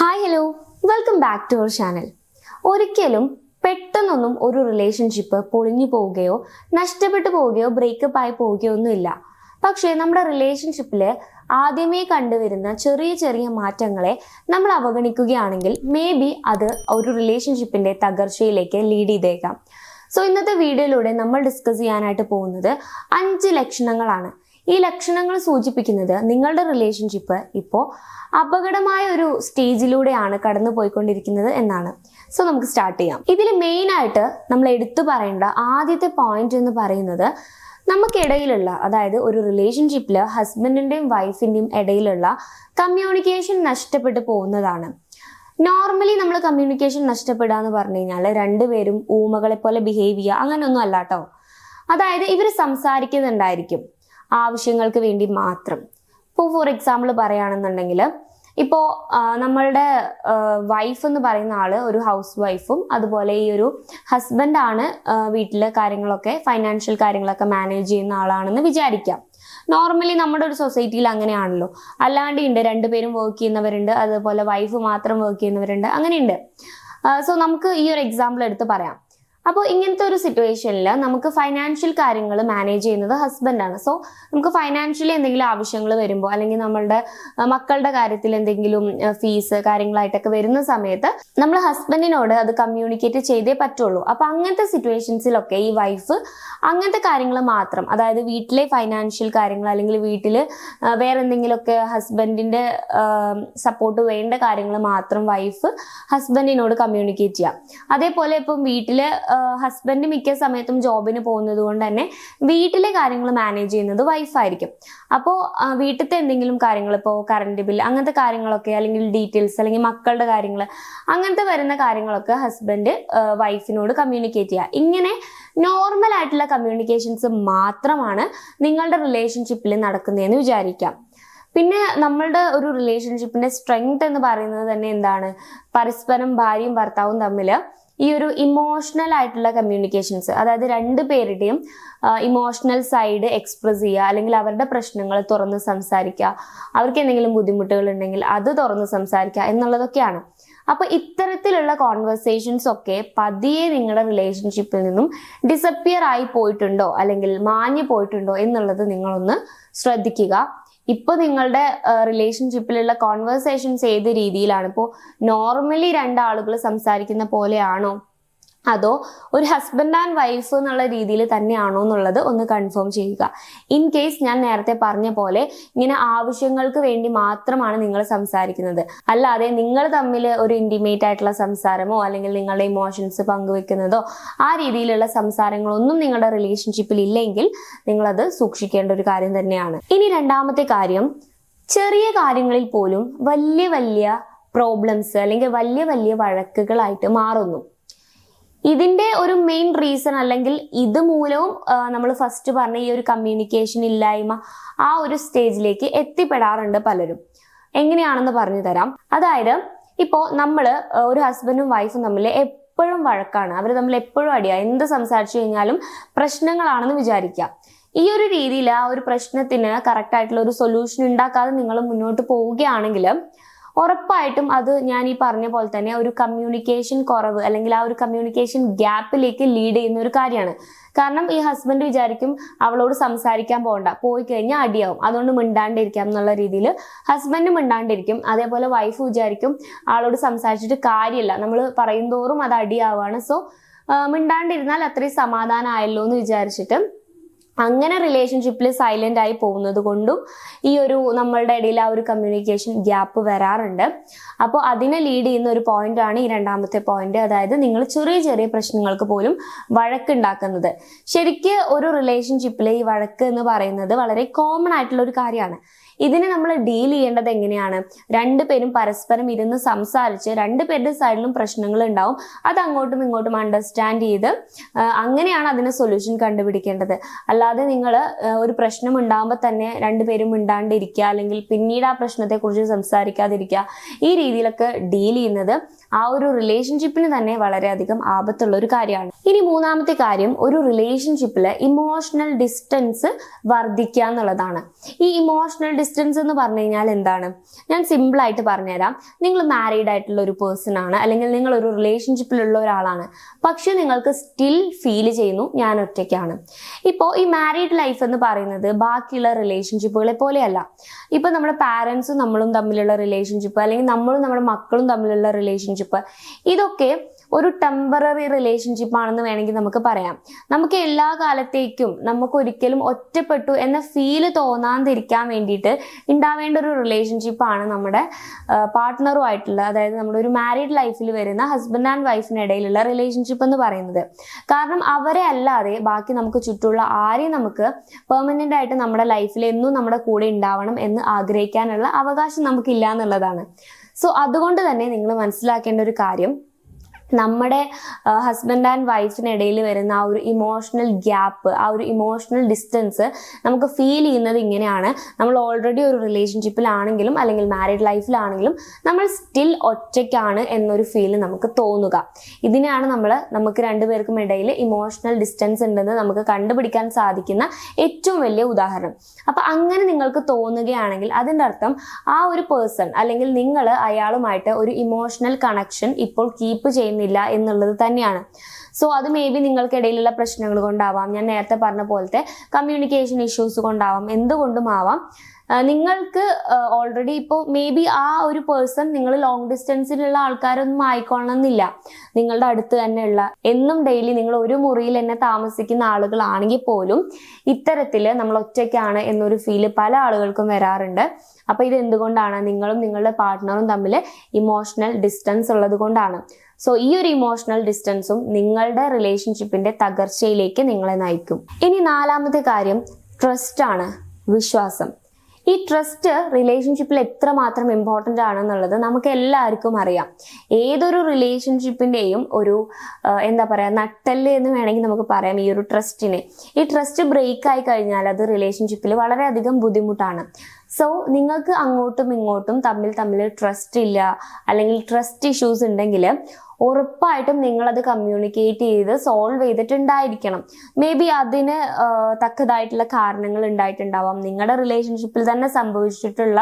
Hi hello welcome back to our channel. ഒരിക്കലും പെട്ടെന്നൊന്നും ഒരു റിലേഷൻഷിപ്പ് പൊളിഞ്ഞു പോവുകയോ നഷ്ടപ്പെട്ടു പോവുകയോ ബ്രേക്കപ്പ് ആയി പോവുകയോ ഒന്നുമില്ല. പക്ഷേ നമ്മുടെ റിലേഷൻഷിപ്പിൽ ആദ്യമേ കണ്ടുവരുന്ന ചെറിയ ചെറിയ മാറ്റങ്ങളെ നമ്മൾ അവഗണിക്കുകയാണെങ്കിൽ മേ ബി അത് ഒരു റിലേഷൻഷിപ്പിന്റെ തകർച്ചയിലേക്ക് ലീഡ് ചെയ്തേക്കാം. സോ ഇന്നത്തെ വീഡിയോയിലൂടെ നമ്മൾ ഡിസ്കസ് ചെയ്യാനായിട്ട് പോകുന്നത് 5 ലക്ഷണങ്ങളാണ്. ഈ ലക്ഷണങ്ങൾ സൂചിപ്പിക്കുന്നത് നിങ്ങളുടെ റിലേഷൻഷിപ്പ് ഇപ്പോൾ അപകടമായ ഒരു സ്റ്റേജിലൂടെയാണ് കടന്നു പോയിക്കൊണ്ടിരിക്കുന്നത് എന്നാണ്. സോ നമുക്ക് സ്റ്റാർട്ട് ചെയ്യാം. ഇതിൽ മെയിനായിട്ട് നമ്മൾ എടുത്തു പറയേണ്ട ആദ്യത്തെ പോയിന്റ് എന്ന് പറയുന്നത് നമുക്കിടയിലുള്ള, അതായത് ഒരു റിലേഷൻഷിപ്പിൽ ഹസ്ബൻഡിൻ്റെയും വൈഫിൻ്റെയും ഇടയിലുള്ള കമ്മ്യൂണിക്കേഷൻ നഷ്ടപ്പെട്ടു പോകുന്നതാണ്. നോർമലി നമ്മൾ കമ്മ്യൂണിക്കേഷൻ നഷ്ടപ്പെടുക എന്ന് പറഞ്ഞു കഴിഞ്ഞാൽ രണ്ടുപേരും ഊമകളെ പോലെ ബിഹേവ് ചെയ്യുക അങ്ങനെയൊന്നും അല്ല കേട്ടോ. അതായത് ഇവർ സംസാരിക്കുന്നുണ്ടായിരിക്കും ആവശ്യങ്ങൾക്ക് വേണ്ടി മാത്രം. ഇപ്പോൾ ഫോർ എക്സാമ്പിൾ പറയുകയാണെന്നുണ്ടെങ്കിൽ ഇപ്പോൾ നമ്മളുടെ വൈഫ് എന്ന് പറയുന്ന ആള് ഒരു ഹൗസ് വൈഫും അതുപോലെ ഈ ഒരു ഹസ്ബൻഡാണ് വീട്ടിലെ കാര്യങ്ങളൊക്കെ ഫൈനാൻഷ്യൽ കാര്യങ്ങളൊക്കെ മാനേജ് ചെയ്യുന്ന ആളാണെന്ന് വിചാരിക്കാം. നോർമലി നമ്മുടെ ഒരു സൊസൈറ്റിയിൽ അങ്ങനെയാണല്ലോ. അല്ലാണ്ട് ഉണ്ട്, രണ്ടുപേരും വർക്ക് ചെയ്യുന്നവരുണ്ട്, അതുപോലെ വൈഫ് മാത്രം വർക്ക് ചെയ്യുന്നവരുണ്ട്, അങ്ങനെയുണ്ട്. സോ നമുക്ക് ഈ ഒരു എക്സാമ്പിൾ എടുത്ത് പറയാം. അപ്പോൾ ഇങ്ങനത്തെ ഒരു സിറ്റുവേഷനിൽ നമുക്ക് ഫൈനാൻഷ്യൽ കാര്യങ്ങൾ മാനേജ് ചെയ്യുന്നത് ഹസ്ബൻഡാണ്. സോ നമുക്ക് ഫൈനാൻഷ്യലി എന്തെങ്കിലും ആവശ്യങ്ങൾ വരുമ്പോൾ അല്ലെങ്കിൽ നമ്മളുടെ മക്കളുടെ കാര്യത്തിൽ എന്തെങ്കിലും ഫീസ് കാര്യങ്ങളായിട്ടൊക്കെ വരുന്ന സമയത്ത് നമ്മൾ ഹസ്ബൻഡിനോട് അത് കമ്മ്യൂണിക്കേറ്റ് ചെയ്തേ പറ്റുള്ളൂ. അപ്പോൾ അങ്ങനത്തെ സിറ്റുവേഷൻസിലൊക്കെ ഈ വൈഫ് അങ്ങനത്തെ കാര്യങ്ങൾ മാത്രം, അതായത് വീട്ടിലെ ഫൈനാൻഷ്യൽ കാര്യങ്ങൾ അല്ലെങ്കിൽ വീട്ടിൽ വേറെ എന്തെങ്കിലുമൊക്കെ ഹസ്ബൻഡിൻ്റെ സപ്പോർട്ട് വേണ്ട കാര്യങ്ങൾ മാത്രം വൈഫ് ഹസ്ബൻഡിനോട് കമ്മ്യൂണിക്കേറ്റ് ചെയ്യാം. അതേപോലെ ഇപ്പം വീട്ടിൽ ഹസ്ബൻഡ് മിക്ക സമയത്തും ജോബിന് പോകുന്നത് കൊണ്ട് തന്നെ വീട്ടിലെ കാര്യങ്ങൾ മാനേജ് ചെയ്യുന്നത് വൈഫായിരിക്കും. അപ്പോൾ വീട്ടിലത്തെ എന്തെങ്കിലും കാര്യങ്ങൾ, ഇപ്പോൾ കറണ്ട് ബിൽ അങ്ങനത്തെ കാര്യങ്ങളൊക്കെ, അല്ലെങ്കിൽ ഡീറ്റെയിൽസ്, അല്ലെങ്കിൽ മക്കളുടെ കാര്യങ്ങൾ, അങ്ങനത്തെ വരുന്ന കാര്യങ്ങളൊക്കെ ഹസ്ബൻഡ് വൈഫിനോട് കമ്മ്യൂണിക്കേറ്റ് ചെയ്യുക. ഇങ്ങനെ നോർമൽ ആയിട്ടുള്ള കമ്മ്യൂണിക്കേഷൻസ് മാത്രമാണ് നിങ്ങളുടെ റിലേഷൻഷിപ്പിൽ നടക്കുന്നതെന്ന് വിചാരിക്കാം. പിന്നെ നമ്മളുടെ ഒരു റിലേഷൻഷിപ്പിന്റെ സ്ട്രെങ്ത് എന്ന് പറയുന്നത് തന്നെ എന്താണ്? പരസ്പരം ഭാര്യയും ഭർത്താവും തമ്മിൽ ഈ ഒരു ഇമോഷണൽ ആയിട്ടുള്ള കമ്മ്യൂണിക്കേഷൻസ്, അതായത് രണ്ടുപേരുടെയും ഇമോഷണൽ സൈഡ് എക്സ്പ്രസ് ചെയ്യുക, അല്ലെങ്കിൽ അവരുടെ പ്രശ്നങ്ങൾ തുറന്ന് സംസാരിക്കുക, അവർക്ക് എന്തെങ്കിലും ബുദ്ധിമുട്ടുകൾ ഉണ്ടെങ്കിൽ അത് തുറന്ന് സംസാരിക്കുക എന്നുള്ളതൊക്കെയാണ്. അപ്പൊ ഇത്തരത്തിലുള്ള കോൺവെർസേഷൻസ് ഒക്കെ പതിയെ നിങ്ങളുടെ റിലേഷൻഷിപ്പിൽ നിന്നും ഡിസപ്പിയർ ആയി പോയിട്ടുണ്ടോ അല്ലെങ്കിൽ മാഞ്ഞു പോയിട്ടുണ്ടോ എന്നുള്ളത് നിങ്ങളൊന്ന് ശ്രദ്ധിക്കുക. ഇപ്പൊ നിങ്ങളുടെ റിലേഷൻഷിപ്പിലുള്ള കോൺവെർസേഷൻസ് ഏത് രീതിയിലാണ്? ഇപ്പോൾ നോർമലി രണ്ടാളുകൾ സംസാരിക്കുന്ന പോലെയാണോ, അതോ ഒരു ഹസ്ബൻഡ് ആൻഡ് വൈഫ് എന്നുള്ള രീതിയിൽ തന്നെയാണോ എന്നുള്ളത് ഒന്ന് കൺഫേം ചെയ്യുക. ഇൻ കേസ് ഞാൻ നേരത്തെ പറഞ്ഞ പോലെ ഇങ്ങനെ ആവശ്യങ്ങൾക്ക് വേണ്ടി മാത്രമാണ് നിങ്ങൾ സംസാരിക്കുന്നത്, അല്ലാതെ നിങ്ങൾ തമ്മിൽ ഒരു ഇന്റിമേറ്റ് ആയിട്ടുള്ള സംസാരമോ അല്ലെങ്കിൽ നിങ്ങളുടെ ഇമോഷൻസ് പങ്കുവെക്കുന്നതോ ആ രീതിയിലുള്ള സംസാരങ്ങളൊന്നും നിങ്ങളുടെ റിലേഷൻഷിപ്പിൽ ഇല്ലെങ്കിൽ നിങ്ങളത് സൂക്ഷിക്കേണ്ട ഒരു കാര്യം തന്നെയാണ്. ഇനി രണ്ടാമത്തെ കാര്യം, ചെറിയ കാര്യങ്ങളിൽ പോലും വലിയ വലിയ പ്രോബ്ലംസ് അല്ലെങ്കിൽ വലിയ വലിയ വഴക്കുകളായിട്ട് മാറുന്നു. ഇതിന്റെ ഒരു മെയിൻ റീസൺ അല്ലെങ്കിൽ ഇത് മൂലവും നമ്മൾ ഫസ്റ്റ് പറഞ്ഞ ഈ ഒരു കമ്മ്യൂണിക്കേഷൻ ഇല്ലായ്മ ആ ഒരു സ്റ്റേജിലേക്ക് എത്തിപ്പെടാറുണ്ട് പലരും. എങ്ങനെയാണെന്ന് പറഞ്ഞു തരാം. അതായത് ഇപ്പോൾ നമ്മൾ ഒരു ഹസ്ബൻഡും വൈഫും തമ്മിൽ എപ്പോഴും വഴക്കാണ്, അവർ തമ്മിൽ എപ്പോഴും അടിയാ, എന്ത് സംസാരിച്ചു കഴിഞ്ഞാലും പ്രശ്നങ്ങളാണെന്ന് വിചാരിക്കുക. ഈ ഒരു രീതിയിൽ ആ ഒരു പ്രശ്നത്തിന് കറക്റ്റ് ആയിട്ടുള്ള ഒരു സൊല്യൂഷൻ ഉണ്ടാക്കാതെ നിങ്ങൾ മുന്നോട്ട് പോവുകയാണെങ്കിൽ ഉറപ്പായിട്ടും അത് ഞാൻ ഈ പറഞ്ഞ പോലെ തന്നെ ഒരു കമ്മ്യൂണിക്കേഷൻ കുറവ് അല്ലെങ്കിൽ ആ ഒരു കമ്മ്യൂണിക്കേഷൻ ഗ്യാപ്പിലേക്ക് ലീഡ് ചെയ്യുന്ന ഒരു കാര്യമാണ്. കാരണം ഈ ഹസ്ബൻഡ് വിചാരിക്കും അവളോട് സംസാരിക്കാൻ പോകണ്ട, പോയി കഴിഞ്ഞാൽ അടിയാവും, അതുകൊണ്ട് മിണ്ടാണ്ടിരിക്കാം എന്നുള്ള രീതിയിൽ ഹസ്ബൻഡ് മിണ്ടാണ്ടിരിക്കും. അതേപോലെ വൈഫ് വിചാരിക്കും ആളോട് സംസാരിച്ചിട്ട് കാര്യമില്ല, നമ്മൾ പറയും തോറും അത് അടിയാവാണ്, സോ മിണ്ടാണ്ടിരുന്നാൽ അത്രയും സമാധാനമായല്ലോ എന്ന് വിചാരിച്ചിട്ട് അങ്ങനെ റിലേഷൻഷിപ്പിൽ സൈലന്റ് ആയി പോകുന്നത് കൊണ്ടും ഈ ഒരു നമ്മളുടെ ഇടയിൽ ആ ഒരു കമ്മ്യൂണിക്കേഷൻ ഗ്യാപ്പ് വരാറുണ്ട്. അപ്പോൾ അതിനെ ലീഡ് ചെയ്യുന്ന ഒരു പോയിന്റ് ആണ് ഈ രണ്ടാമത്തെ പോയിന്റ്. അതായത് നിങ്ങൾ ചെറിയ ചെറിയ പ്രശ്നങ്ങൾക്ക് പോലും വഴക്കുണ്ടാക്കുന്നത്. ശരിക്ക് ഒരു റിലേഷൻഷിപ്പിലെ ഈ വഴക്ക് എന്ന് പറയുന്നത് വളരെ കോമൺ ആയിട്ടുള്ള ഒരു കാര്യമാണ്. ഇതിനെ നമ്മൾ ഡീൽ ചെയ്യേണ്ടത് എങ്ങനെയാണ്? രണ്ടുപേരും പരസ്പരം ഇരുന്ന് സംസാരിച്ച് രണ്ടുപേരുടെ സൈഡിലും പ്രശ്നങ്ങൾ ഉണ്ടാവും, അത് അങ്ങോട്ടും ഇങ്ങോട്ടും അണ്ടർസ്റ്റാൻഡ് ചെയ്ത് അങ്ങനെയാണ് അതിന് സൊല്യൂഷൻ കണ്ടുപിടിക്കേണ്ടത്. അല്ലാതെ നിങ്ങൾ ഒരു പ്രശ്നം ഉണ്ടാകുമ്പോൾ തന്നെ രണ്ടുപേരും മിണ്ടാണ്ടിരിക്കുക അല്ലെങ്കിൽ പിന്നീട് ആ പ്രശ്നത്തെക്കുറിച്ച് സംസാരിക്കാതിരിക്കുക, ഈ രീതിയിലൊക്കെ ഡീൽ ചെയ്യുന്നത് ആ ഒരു റിലേഷൻഷിപ്പിന് തന്നെ വളരെയധികം ആപത്തുള്ള ഒരു കാര്യമാണ്. ഇനി മൂന്നാമത്തെ കാര്യം, ഒരു റിലേഷൻഷിപ്പിൽ ഇമോഷണൽ ഡിസ്റ്റൻസ് വർദ്ധിക്കുക എന്നുള്ളതാണ്. ഈ ഇമോഷണൽ ഡിസ്റ്റൻസ് എന്ന് പറഞ്ഞു കഴിഞ്ഞാൽ എന്താണ്? ഞാൻ സിമ്പിൾ ആയിട്ട് പറഞ്ഞുതരാം. നിങ്ങൾ മാരീഡ് ആയിട്ടുള്ള ഒരു പേഴ്സൺ ആണ്, അല്ലെങ്കിൽ നിങ്ങൾ ഒരു റിലേഷൻഷിപ്പിലുള്ള ഒരാളാണ്, പക്ഷെ നിങ്ങൾക്ക് സ്റ്റിൽ ഫീൽ ചെയ്യുന്നു ഞാൻ ഒറ്റയ്ക്കാണ്. ഇപ്പോൾ ഈ മാരീഡ് ലൈഫ് എന്ന് പറയുന്നത് ബാക്കിയുള്ള റിലേഷൻഷിപ്പുകളെ പോലെയല്ല. ഇപ്പൊ നമ്മുടെ പാരൻസും നമ്മളും തമ്മിലുള്ള റിലേഷൻഷിപ്പ്, അല്ലെങ്കിൽ നമ്മളും നമ്മുടെ മക്കളും തമ്മിലുള്ള റിലേഷൻഷിപ്പ്, ഇതൊക്കെ ഒരു ടെമ്പററി റിലേഷൻഷിപ്പ് ആണെന്ന് വേണമെങ്കിൽ നമുക്ക് പറയാം. നമുക്ക് എല്ലാ കാലത്തേക്കും നമുക്ക് ഒരിക്കലും ഒറ്റപ്പെട്ടു എന്ന ഫീല് തോന്നാതിരിക്കാൻ വേണ്ടിയിട്ട് ഉണ്ടാവേണ്ട ഒരു റിലേഷൻഷിപ്പാണ് നമ്മുടെ പാർട്ട്ണറുമായിട്ടുള്ള, അതായത് നമ്മുടെ ഒരു മാരീഡ് ലൈഫിൽ വരുന്ന ഹസ്ബൻഡ് ആൻഡ് വൈഫിനിടയിലുള്ള റിലേഷൻഷിപ്പ് എന്ന് പറയുന്നത്. കാരണം അവരെ അല്ലാതെ ബാക്കി നമുക്ക് ചുറ്റുമുള്ള ആരെയും നമുക്ക് പെർമനന്റ് ആയിട്ട് നമ്മുടെ ലൈഫിൽ എന്നും നമ്മുടെ കൂടെ ഉണ്ടാവണം എന്ന് ആഗ്രഹിക്കാനുള്ള അവകാശം നമുക്കില്ല എന്നുള്ളതാണ്. സോ അതുകൊണ്ട് തന്നെ നിങ്ങൾ മനസ്സിലാക്കേണ്ട ഒരു കാര്യം, നമ്മുടെ ഹസ്ബൻഡ് ആൻഡ് വൈഫിനിടയിൽ വരുന്ന ആ ഒരു ഇമോഷണൽ ഗ്യാപ്പ്, ആ ഒരു ഇമോഷണൽ ഡിസ്റ്റൻസ് നമുക്ക് ഫീൽ ചെയ്യുന്നത് ഇങ്ങനെയാണ്. നമ്മൾ ഓൾറെഡി ഒരു റിലേഷൻഷിപ്പിലാണെങ്കിലും അല്ലെങ്കിൽ മാരീഡ് ലൈഫിലാണെങ്കിലും നമ്മൾ സ്റ്റിൽ ഒറ്റയ്ക്കാണ് എന്നൊരു ഫീല് നമുക്ക് തോന്നുക. ഇതിനെയാണ് നമുക്ക് രണ്ടുപേർക്കും ഇടയിൽ ഇമോഷണൽ ഡിസ്റ്റൻസ് ഉണ്ടെന്ന് നമുക്ക് കണ്ടുപിടിക്കാൻ സാധിക്കുന്ന ഏറ്റവും വലിയ ഉദാഹരണം. അപ്പൊ അങ്ങനെ നിങ്ങൾക്ക് തോന്നുകയാണെങ്കിൽ അതിൻ്റെ അർത്ഥം ആ ഒരു പേഴ്സൺ അല്ലെങ്കിൽ നിങ്ങൾ അയാളുമായിട്ട് ഒരു ഇമോഷണൽ കണക്ഷൻ ഇപ്പോൾ കീപ്പ് ചെയ്യുന്നില്ല എന്നുള്ളത് തന്നെയാണ്. സോ അത് മേ ബി നിങ്ങൾക്കിടയിലുള്ള പ്രശ്നങ്ങൾ കൊണ്ടാവാം, ഞാൻ നേരത്തെ പറഞ്ഞ പോലത്തെ കമ്മ്യൂണിക്കേഷൻ ഇഷ്യൂസ് കൊണ്ടാവാം, എന്തുകൊണ്ടുമാവാം. നിങ്ങൾക്ക് ഓൾറെഡി ഇപ്പോൾ മേ ബി ആ ഒരു പേഴ്സൺ നിങ്ങൾ ലോങ് ഡിസ്റ്റൻസിലുള്ള ആൾക്കാരൊന്നും ആയിക്കൊള്ളണമെന്നില്ല. നിങ്ങളുടെ അടുത്ത് തന്നെയുള്ള, എന്നും ഡെയിലി നിങ്ങൾ ഒരു മുറിയിൽ തന്നെ താമസിക്കുന്ന ആളുകളാണെങ്കിൽ പോലും ഇത്തരത്തിൽ നമ്മൾ ഒറ്റയ്ക്കാണ് എന്നൊരു ഫീല് പല ആളുകൾക്കും വരാറുണ്ട്. അപ്പൊ ഇത് എന്തുകൊണ്ടാണ്? നിങ്ങളും നിങ്ങളുടെ പാർട്ട്ണറും തമ്മിൽ ഇമോഷണൽ ഡിസ്റ്റൻസ് ഉള്ളത് കൊണ്ടാണ്. സോ ഈ ഒരു ഇമോഷണൽ ഡിസ്റ്റൻസും നിങ്ങളുടെ റിലേഷൻഷിപ്പിന്റെ തകർച്ചയിലേക്ക് നിങ്ങളെ നയിക്കും. ഇനി നാലാമത്തെ കാര്യം ട്രസ്റ്റ് ആണ്, വിശ്വാസം. ഈ ട്രസ്റ്റ് റിലേഷൻഷിപ്പിൽ എത്രമാത്രം ഇമ്പോർട്ടൻ്റ് ആണെന്നുള്ളത് നമുക്ക് എല്ലാവർക്കും അറിയാം. ഏതൊരു റിലേഷൻഷിപ്പിൻ്റെയും ഒരു എന്താ പറയുക, നട്ടെല്ല് എന്ന് വേണമെങ്കിൽ നമുക്ക് പറയാം ഈ ഒരു ട്രസ്റ്റിനെ. ഈ ട്രസ്റ്റ് ബ്രേക്ക് ആയി കഴിഞ്ഞാൽ അത് റിലേഷൻഷിപ്പിൽ വളരെയധികം ബുദ്ധിമുട്ടാണ്. സോ നിങ്ങൾക്ക് അങ്ങോട്ടും ഇങ്ങോട്ടും തമ്മിൽ ട്രസ്റ്റ് ഇല്ല, അല്ലെങ്കിൽ ട്രസ്റ്റ് ഇഷ്യൂസ് ഉണ്ടെങ്കിൽ ഉറപ്പായിട്ടും നിങ്ങളത് കമ്മ്യൂണിക്കേറ്റ് ചെയ്ത് സോൾവ് ചെയ്തിട്ടുണ്ടായിരിക്കണം. മേ ബി അതിന് തക്കതായിട്ടുള്ള കാരണങ്ങൾ ഉണ്ടായിട്ടുണ്ടാവാം. നിങ്ങളുടെ റിലേഷൻഷിപ്പിൽ തന്നെ സംഭവിച്ചിട്ടുള്ള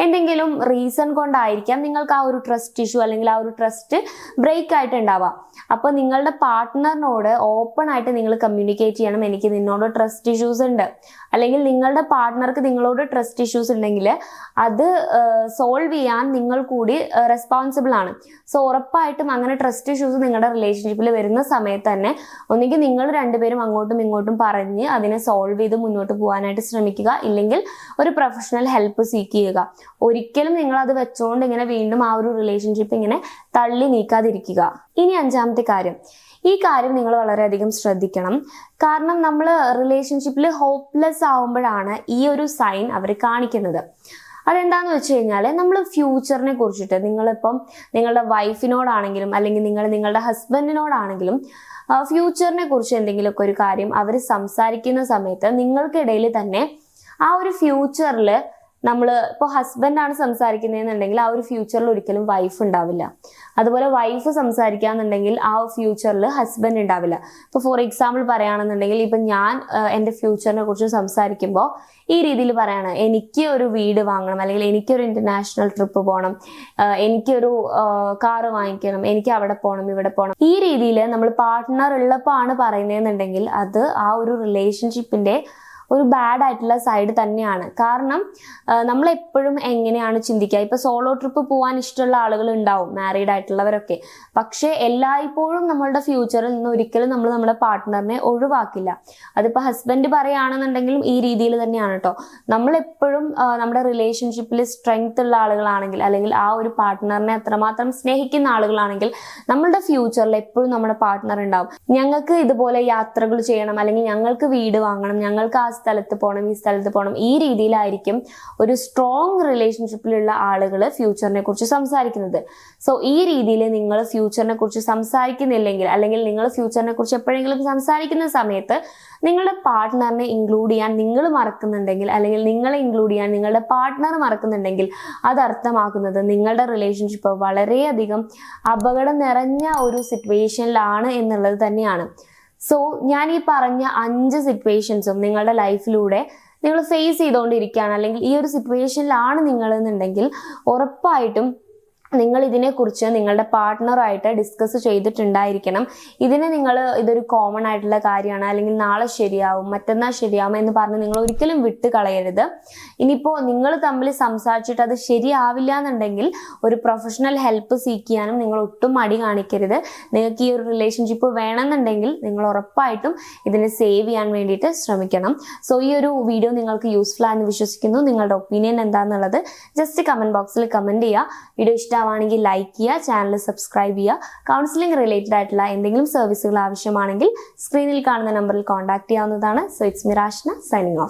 എന്തെങ്കിലും റീസൺ കൊണ്ടായിരിക്കാം നിങ്ങൾക്ക് ആ ഒരു ട്രസ്റ്റ് ഇഷ്യൂ അല്ലെങ്കിൽ ആ ഒരു ട്രസ്റ്റ് ബ്രേക്ക് ആയിട്ടുണ്ടാവാം. അപ്പൊ നിങ്ങളുടെ പാർട്ട്ണറിനോട് ഓപ്പൺ ആയിട്ട് നിങ്ങൾ കമ്മ്യൂണിക്കേറ്റ് ചെയ്യണം, എനിക്ക് നിന്നോട് ട്രസ്റ്റ് ഇഷ്യൂസ് ഉണ്ട്, അല്ലെങ്കിൽ നിങ്ങളുടെ പാർട്ട്ണർക്ക് നിങ്ങളോട് ട്രസ്റ്റ് ഇഷ്യൂസ് ഉണ്ടെങ്കിൽ അത് സോൾവ് ചെയ്യാൻ നിങ്ങൾ കൂടി റെസ്പോൺസിബിൾ ആണ്. സോ ഉറപ്പായിട്ടും അങ്ങനെ ട്രസ്റ്റ് ഇഷ്യൂസ് നിങ്ങളുടെ റിലേഷൻഷിപ്പിൽ വരുന്ന സമയത്ത് തന്നെ ഒന്നുകിൽ നിങ്ങൾ രണ്ടുപേരും അങ്ങോട്ടും ഇങ്ങോട്ടും പറഞ്ഞ് അതിനെ സോൾവ് ചെയ്ത് മുന്നോട്ട് പോകാനായിട്ട് ശ്രമിക്കുക, ഇല്ലെങ്കിൽ ഒരു പ്രൊഫഷണൽ ഹെൽപ്പ് സീക്ക് ചെയ്യുക. ഒരിക്കലും നിങ്ങൾ അത് വെച്ചുകൊണ്ട് ഇങ്ങനെ വീണ്ടും ആ ഒരു റിലേഷൻഷിപ്പ് ഇങ്ങനെ തള്ളി നീക്കാതിരിക്കുക. ഇനി അഞ്ചാമത്തെ കാര്യം, ഈ കാര്യം നിങ്ങൾ വളരെയധികം ശ്രദ്ധിക്കണം. കാരണം നമ്മൾ റിലേഷൻഷിപ്പിൽ ഹോപ്പ്ലെസ് ആവുമ്പോഴാണ് ഈ ഒരു സൈൻ അവർ കാണിക്കുന്നത്. അതെന്താന്ന് വെച്ച് കഴിഞ്ഞാൽ, നമ്മൾ ഫ്യൂച്ചറിനെ കുറിച്ചിട്ട് നിങ്ങളിപ്പം നിങ്ങളുടെ വൈഫിനോടാണെങ്കിലും അല്ലെങ്കിൽ നിങ്ങളുടെ ഹസ്ബൻഡിനോടാണെങ്കിലും ഫ്യൂച്ചറിനെ കുറിച്ച് എന്തെങ്കിലുമൊക്കെ ഒരു കാര്യം അവർ സംസാരിക്കുന്ന സമയത്ത് നിങ്ങൾക്കിടയിൽ തന്നെ ആ ഒരു ഫ്യൂച്ചറിൽ നമ്മൾ ഇപ്പോൾ ഹസ്ബൻഡാണ് സംസാരിക്കുന്നതെന്നുണ്ടെങ്കിൽ ആ ഒരു ഫ്യൂച്ചറിൽ ഒരിക്കലും വൈഫ് ഉണ്ടാവില്ല. അതുപോലെ വൈഫ് സംസാരിക്കുകയെന്നുണ്ടെങ്കിൽ ആ ഫ്യൂച്ചറിൽ ഹസ്ബൻഡ് ഉണ്ടാവില്ല. ഇപ്പോൾ ഫോർ എക്സാമ്പിൾ പറയുകയാണെന്നുണ്ടെങ്കിൽ ഇപ്പം ഞാൻ എൻ്റെ ഫ്യൂച്ചറിനെ കുറിച്ച് സംസാരിക്കുമ്പോൾ ഈ രീതിയിൽ പറയാണ്, എനിക്ക് ഒരു വീട് വാങ്ങണം, അല്ലെങ്കിൽ എനിക്കൊരു ഇന്റർനാഷണൽ ട്രിപ്പ് പോകണം, എനിക്കൊരു കാറ് വാങ്ങിക്കണം, എനിക്ക് അവിടെ പോകണം ഇവിടെ പോകണം. ഈ രീതിയിൽ നമ്മൾ പാർട്ട്ണർ ഉള്ളപ്പോൾ ആണ് പറയുന്നതെന്നുണ്ടെങ്കിൽ അത് ആ ഒരു റിലേഷൻഷിപ്പിന്റെ ഒരു ബാഡ് ആയിട്ടുള്ള സൈഡ് തന്നെയാണ്. കാരണം നമ്മൾ എപ്പോഴും എങ്ങനെയാണ് ചിന്തിക്കുക, ഇപ്പൊ സോളോ ട്രിപ്പ് പോകാൻ ഇഷ്ടമുള്ള ആളുകൾ ഉണ്ടാവും, മാരീഡ് ആയിട്ടുള്ളവരൊക്കെ. പക്ഷെ എല്ലായ്പ്പോഴും നമ്മളുടെ ഫ്യൂച്ചറിൽ നിന്ന് ഒരിക്കലും നമ്മൾ നമ്മുടെ പാർട്ട്ണറിനെ ഒഴിവാക്കില്ല. അതിപ്പോ ഹസ്ബൻഡ് പറയുകയാണെന്നുണ്ടെങ്കിലും ഈ രീതിയിൽ തന്നെയാണ് കേട്ടോ. നമ്മൾ എപ്പോഴും നമ്മുടെ റിലേഷൻഷിപ്പിൽ സ്ട്രെങ്ത് ഉള്ള ആളുകളാണെങ്കിൽ, അല്ലെങ്കിൽ ആ ഒരു പാർട്ട്ണറിനെ അത്രമാത്രം സ്നേഹിക്കുന്ന ആളുകളാണെങ്കിൽ നമ്മളുടെ ഫ്യൂച്ചറിൽ എപ്പോഴും നമ്മുടെ പാർട്ട്ണർ ഉണ്ടാവും. ഞങ്ങൾക്ക് ഇതുപോലെ യാത്രകൾ ചെയ്യണം, അല്ലെങ്കിൽ ഞങ്ങൾക്ക് വീട് വാങ്ങണം, ഞങ്ങൾക്ക് ആ സ്ഥലത്ത് പോകണം, ഈ സ്ഥലത്ത് പോകണം, ഈ രീതിയിലായിരിക്കും ഒരു സ്ട്രോങ് റിലേഷൻഷിപ്പിലുള്ള ആളുകൾ ഫ്യൂച്ചറിനെ കുറിച്ച് സംസാരിക്കുന്നത്. സോ ഈ രീതിയിൽ നിങ്ങൾ ഫ്യൂച്ചറിനെ കുറിച്ച് സംസാരിക്കുന്നില്ലെങ്കിൽ, അല്ലെങ്കിൽ നിങ്ങൾ ഫ്യൂച്ചറിനെ കുറിച്ച് എപ്പോഴെങ്കിലും സംസാരിക്കുന്ന സമയത്ത് നിങ്ങളുടെ പാർട്ട്ണറിനെ ഇൻക്ലൂഡ് ചെയ്യാൻ നിങ്ങൾ മറക്കുന്നുണ്ടെങ്കിൽ, അല്ലെങ്കിൽ നിങ്ങളെ ഇൻക്ലൂഡ് ചെയ്യാൻ നിങ്ങളുടെ പാർട്ട്ണർ മറക്കുന്നുണ്ടെങ്കിൽ, അത് അർത്ഥമാക്കുന്നത് നിങ്ങളുടെ റിലേഷൻഷിപ്പ് വളരെയധികം അപകടം നിറഞ്ഞ ഒരു സിറ്റുവേഷനിലാണ് എന്നുള്ളത് തന്നെയാണ്. സോ ഞാൻ ഈ പറഞ്ഞ 5 സിറ്റുവേഷൻസും നിങ്ങളുടെ ലൈഫിലൂടെ നിങ്ങൾ ഫേസ് ചെയ്തുകൊണ്ടിരിക്കുകയാണ്, അല്ലെങ്കിൽ ഈ ഒരു സിറ്റുവേഷനിലാണ് നിങ്ങൾ എന്നുണ്ടെങ്കിൽ ഉറപ്പായിട്ടും നിങ്ങൾ ഇതിനെക്കുറിച്ച് നിങ്ങളുടെ പാർട്ട്ണറായിട്ട് ഡിസ്കസ് ചെയ്തിട്ടുണ്ടായിരിക്കണം. ഇതൊരു കോമൺ ആയിട്ടുള്ള കാര്യമാണ്, അല്ലെങ്കിൽ നാളെ ശരിയാവും, മറ്റന്നാൾ ശരിയാവും എന്ന് പറഞ്ഞ് നിങ്ങൾ ഒരിക്കലും വിട്ട് കളയരുത്. ഇനിയിപ്പോൾ നിങ്ങൾ തമ്മിൽ സംസാരിച്ചിട്ട് അത് ശരിയാവില്ല എന്നുണ്ടെങ്കിൽ ഒരു പ്രൊഫഷണൽ ഹെൽപ്പ് സീക്ക് ചെയ്യാനും നിങ്ങൾ ഒട്ടും മടി കാണിക്കരുത്. നിങ്ങൾക്ക് ഈ ഒരു റിലേഷൻഷിപ്പ് വേണമെന്നുണ്ടെങ്കിൽ നിങ്ങൾ ഉറപ്പായിട്ടും ഇതിനെ സേവ് ചെയ്യാൻ വേണ്ടിയിട്ട് ശ്രമിക്കണം. സോ ഈ ഒരു വീഡിയോ നിങ്ങൾക്ക് യൂസ്ഫുൾ ആണെന്ന് വിശ്വസിക്കുന്നു. നിങ്ങളുടെ ഒപ്പീനിയൻ എന്താണെന്നുള്ളത് ജസ്റ്റ് കമന്റ് ബോക്സിൽ കമന്റ് ചെയ്യുക. വീഡിയോ ഇഷ്ടമാണെങ്കിൽ ലൈക്ക് ചെയ്യുക, ചാനൽ സബ്സ്ക്രൈബ് ചെയ്യുക. കൗൺസിലിംഗ് റിലേറ്റഡ് ആയിട്ടുള്ള എന്തെങ്കിലും സർവീസുകൾ ആവശ്യമാണെങ്കിൽ സ്ക്രീനിൽ കാണുന്ന നമ്പറിൽ കോൺടാക്ട് ചെയ്യാവുന്നതാണ്. So it's me Rashna signing of.